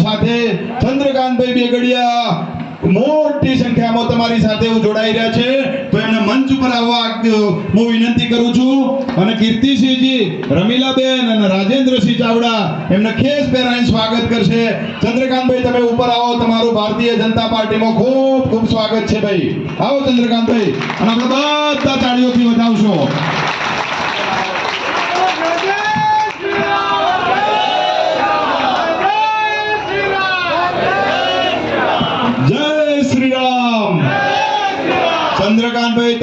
સાથે ચંદ્રકાંતભાઈ બેગડિયા મોટી સંખ્યામાં તમારી સાથે જોડાઈ રહ્યા છે, તો એમને મંચ ઉપર આવવા હું વિનંતી કરું છું. અને કીર્તિસિંહજી, રમીલાબેન અને રાજેન્દ્રસિંહ ચાવડા એમને ખેસ પહેરાઈને સ્વાગત કરશે. ચંદ્રકાંતભાઈ તમે ઉપર આવો, તમારું ભારતીય જનતા પાર્ટીમાં ખૂબ ખૂબ સ્વાગત છે ભાઈ. આવો ચંદ્રકાંતભાઈ, અને આપણે બધા તાળીઓથી વધાવશો. જય શ્રી રામ. ચંદ્રકાંતભાઈ